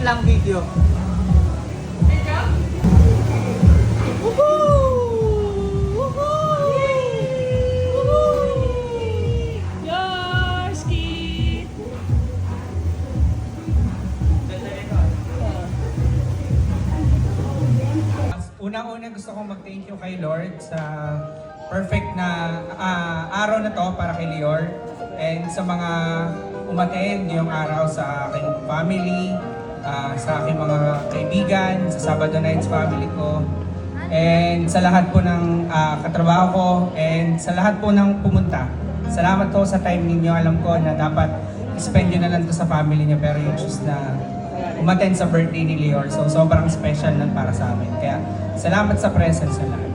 lang video. Unang-una gusto kong mag-thank you kay Lord sa perfect na araw na to para kay Lior and sa mga umattend yung araw sa aking family, sa aking mga kaibigan, sa Sabado Nights family ko, and sa lahat po ng katrabaho ko, and sa lahat po ng pumunta. Salamat po sa time ninyo. Alam ko na dapat spend nyo na lang to sa family niyo, pero yung choose na umattend sa birthday ni Lior. So sobrang special nun para sa amin. Kaya salamat sa presence sa lahat.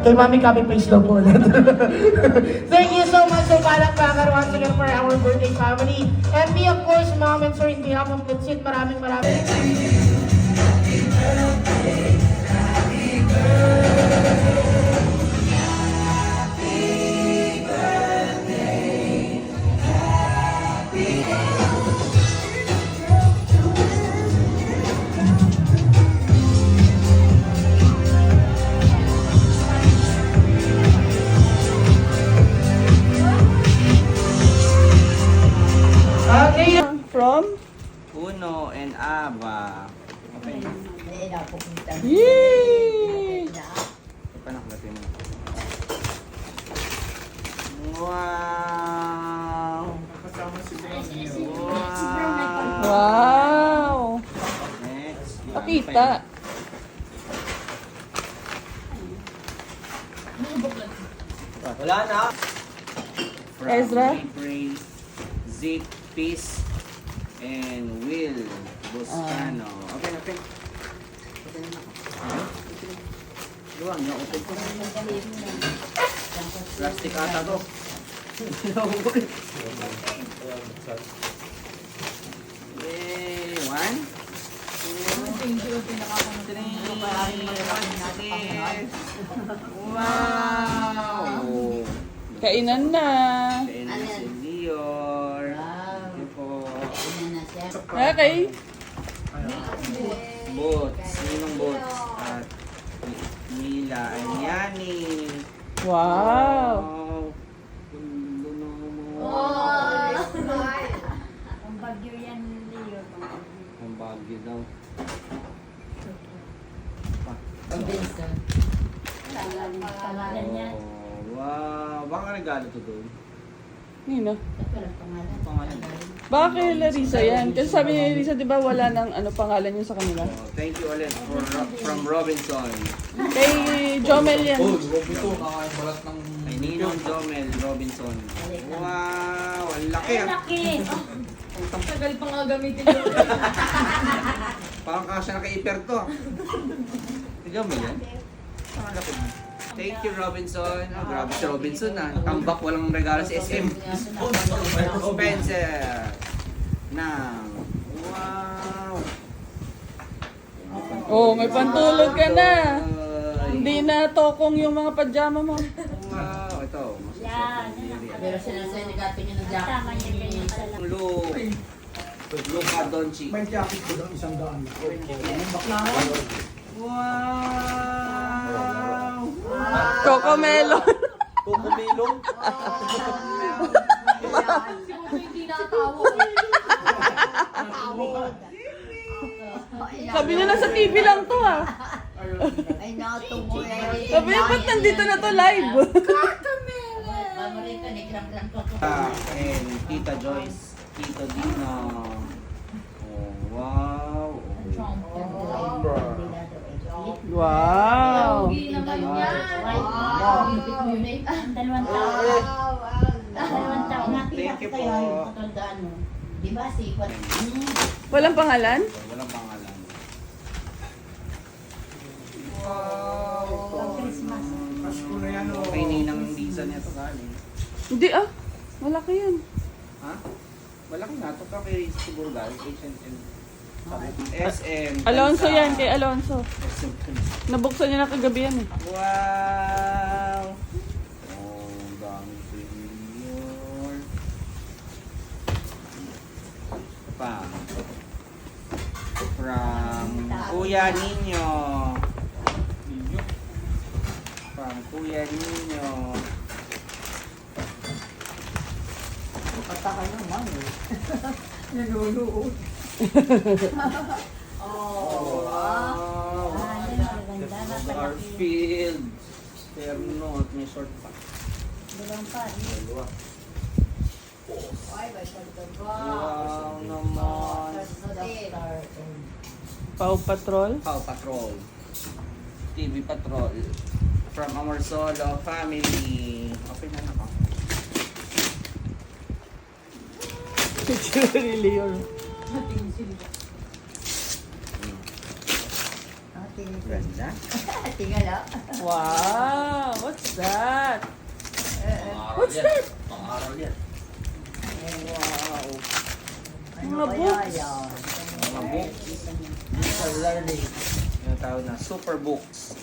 Kay Mami copy paste daw po ulit. Thank you so much so palakpakan once again for our birthday family. And me of course, Mom and Sir, in behalf of Litsit, maraming. From? Uno and Aba. Okay. Yay! Panaklatin mo. Wow! Wow! Wow! Next. Pakita. Wala na. From Ezra? Praise, Zeke, Peace, and Will Buscano. Okay, okay. Okay na ako. Luwang, na-open ko. Plastic ata to. Yay! 1, 2, 3, wow! Kainan na. Kainan na si Lior. Thank you po. Okay. Boots. Sinong Boots? At Mila Anyani. Wow. Gundo naman. Ang bagyo yan, Leo. Ang bagyo daw. Pangalan niya. Oh, wow. Baka regalo to doon. Nino. Pangalan. Baka kay Larissa yan. Kasi sabi ni Larissa, di ba wala nang pangalan yun sa kanila? Oh, thank you ulit from Robinson. Kay Jomel yan. Kay Ninong Jomel Robinson. Wow! Ang laki Ay, ah. laki! Tagal pa nga gamitin yun. Parang kasya na kay Iper to. Si Jomel yan? Parang laki mo. Thank you, Robinson. Oh, grabe si Robinson ah. Tambak, walang regalo si SM. Spencer. Nang. Wow. Oh, may pantulog ka na. Ay. Hindi na tokong yung mga pajama mo. Wow. Ito. Yan. Pero sinasay nagatin niya ng jacket. Tama niya ganyan sa lang. Luka Doncic. May jacket ko ng $100. Wow. Coco Melon. Kukumilong. Siguro hindi natawa. Sabi niya nasa TV lang to ah. Ay, natubo yan. Sabi niya, ba't nandito na to live? Mamarita ni Gram-Gram ko. And Tita Joyce. Tito Dino. Oh, wow. Wow. Hindi naman yan. Dalawang taon. Dalawang taon. Thank you po. Patandaan mo. Di ba si Kwan? Walang pangalan? Walang pangalan. Pag Christmas. Kay Ninang Lisa niya to galing. Hindi ah. Malaki yan. Ha? Malaki nga. Ito ka kay siguro galing. H&M. SM. Alonso Tansa. yan, kay Alonso. SM. Nabuksan niya na kagabi yan eh. Wow! Oh, dami senior. Pa. Kuya Ninyo. From Kuya Ninyo. Pataka naman eh. Oh, wow. Garfield. Terno at may short pa. Dalawang pa. Dalawa. Ay, may pagdaga. Wow naman. Paw Patrol. Paw Patrol. TV Patrol. From our solo family. Okay na ako. Picture ni Leon. Ganda. Tingala. Wow! What's that? What's that? Pang-aral yan. Wow. Mga books. Mga books. Sa learning. Yung tawag na super books.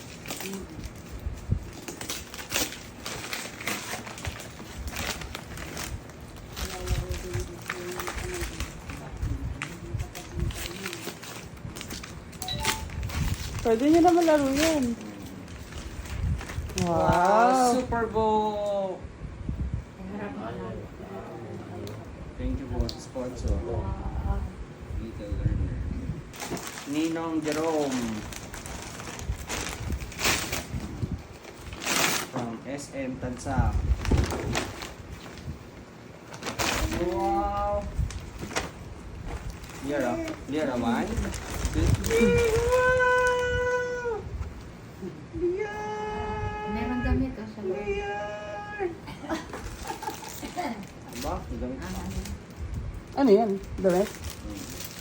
Pwede niyo naman laro yan. Wow! Super book. Thank you po sa sponsor. Little Learner. Ninong Jerome. From SM Tansa. Wow! Lira man. Wow! Meron damit o sa Diba? Gamit. Ano yan? Damit?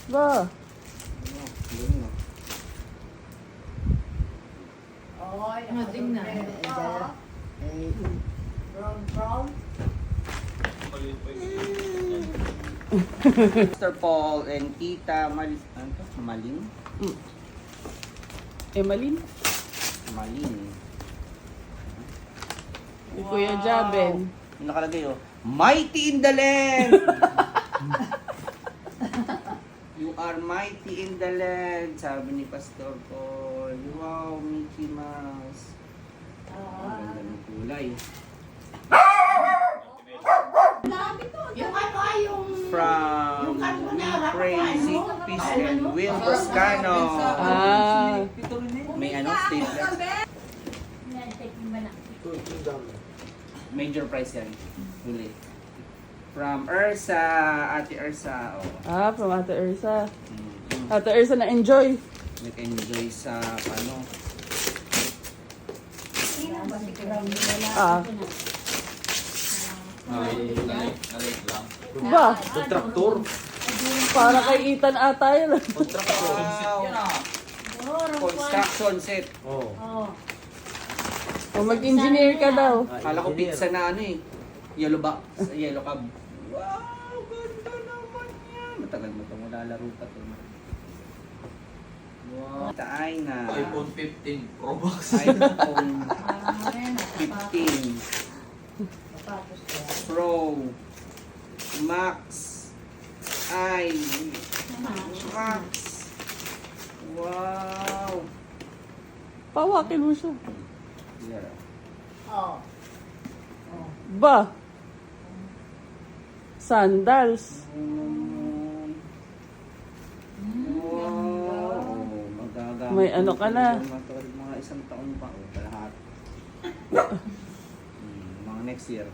Ba? Galing mo. Oy, Mating na. From. Mr. Paul and Tita Maling. Emalyn? Maling. Ni Kuya Jaben. Yung nakalagay oh, Mighty in the land! You are mighty in the land, sabi ni Pastor Paul. Wow, Mickey Mouse. Ang ganda ng kulay. Yung ano ay yung... From We Praise It, Peace and Will Toscano. Ah. May ano, statement. Major prize yan. Huli. From Ursa, Ate Ursa. Oh. Ah, from Ate Ursa. Mm. Ate Ursa na enjoy. Nag-enjoy sa ano. Ah. Ba? Traktor. Para kay Ethan ata yun. Wow. Construction set. Oh. O mag-engineer ka daw. Kala ko pizza na ano eh. Yellow box. Yellow cab. Wow, ganda naman yan. Matagal mo ito. Malalaro pa ito. Wow. Taay na. iPhone 15 Pro Max. iPhone 15 Pro Max Max. Wow. Pawakin mo siya. Yeah. Oh. Ba? Sandals. Wow. Magagamit May ano ka na. Mga isang taon pa. O, lahat. Mga next year.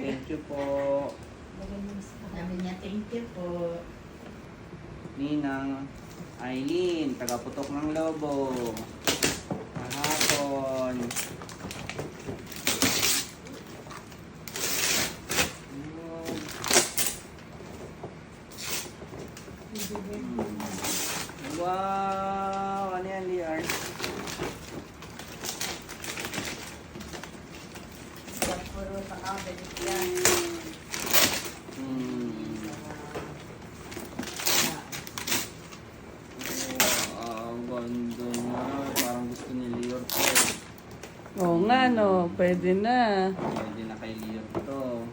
Thank you po. Sabi niya, thank you po. Ninang Aileen, taga-Putok ng Lobo. Kahapon. Wow! Ano yan, Liar? Puro sa kabinet yan. Ang ganda na. Parang gusto ni Lior to. Oo nga no, pwede na. Pwede na kay Lior to.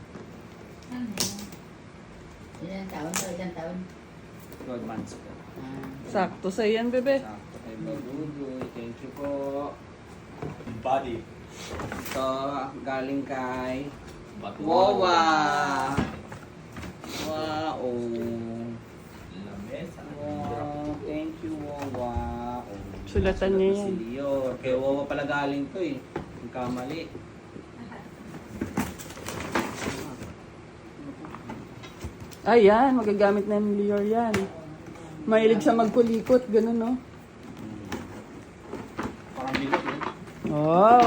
Ilan taon to? Ilan taon? 12 months po. Sakto sa yan, bebe. Sakto kay Badudoy. Thank you po. Body. Ito, galing kay Batu. Wawa. Wow. Lamesa. Wow. Thank you, Wawa. Oh, Sulatan niya yan. Si Leo. Kay Wawa pala galing to eh. Ang kamali. Ayan, magagamit na ni Lior yan. Mahilig siya magkulikot, ganun, no? Parang bigot eh. Oh.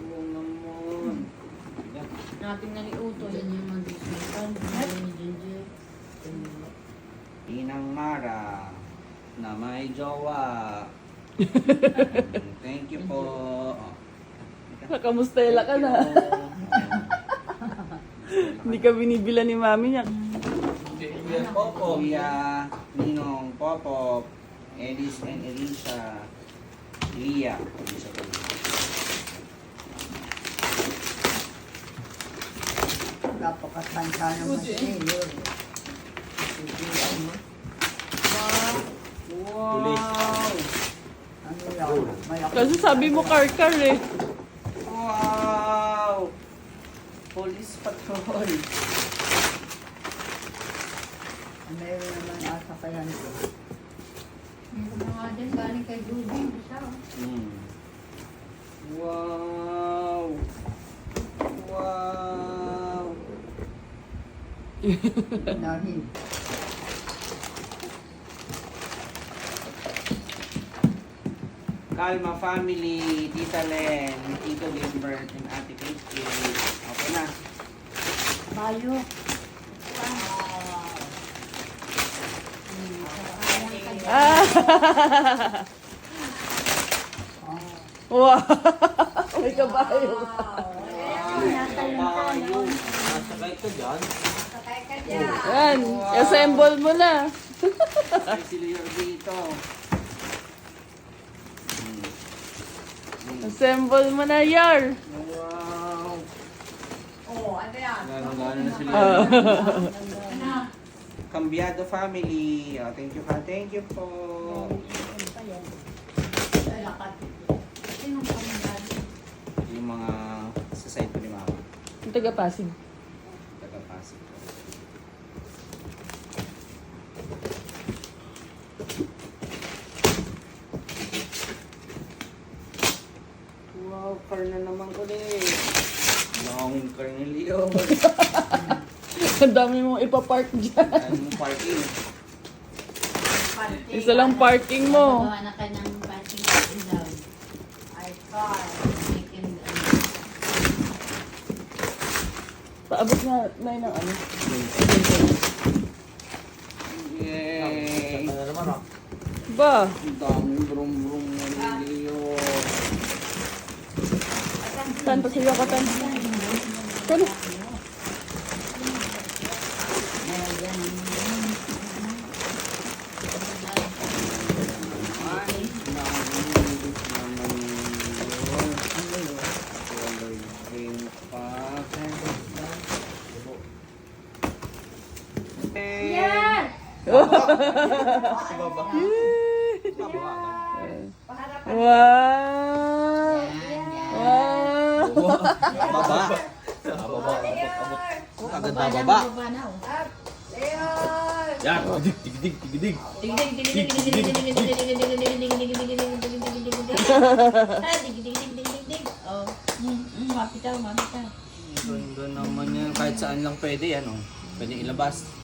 Oo naman. Nating naliuto. Yan yung mag-isipan. Yan yung ginger. Inang Mara na may jowa. Thank you po. Oh. Kakamustela ka na. Hindi ka binibila ni mami niya. Kuya Popo. Kuya Ninong Popop. Elis and Elisa. Lia. Elisa po. Napakatanda naman siya yun. Wow! Ano yan? May ako. Kasi sabi mo kar-kar eh. Wow! Police patrol. Meron naman asa kaya nito. Meron na nga din galing kay Ruby. Siya. Wow! Wow! Dahil. Kalma family, Tita Len, Tito Limbert, and Ate Kate. Okay na. Bayo. Ah. Wow. May kabayo. Kabayo. Nasakay ka dyan. Yan. Assemble mo na. Ay, si Leo dito. Assemble mo na, Yar. Wow! Oo, ano yan? Gano'n na si Leo. Cambiado family. Oh, thank you, thank you po. Yung mga sa side ko ni Mama. Yung taga-Pasig. Tagapasok ko. Wow, car na naman ulit. Long car ni Leo. Ang dami mong ipapark dyan. Anong parking? Isa lang parking mo. Gawa na ka ng parking ilaw. Ay, car. Paabot na ng ano. Yay! Ano naman ah? Ba? Ang daming brum-brum ni Leo. Tan, pasiyo ka, Tan. Tan. Yan! Wow! Wow! Baba. Agad na baba. Yan! Tig-dig! Tig-dig! Mapitaw. Ganda naman yan. Kahit saan lang pwede yan. Oh. Pwede ilabas.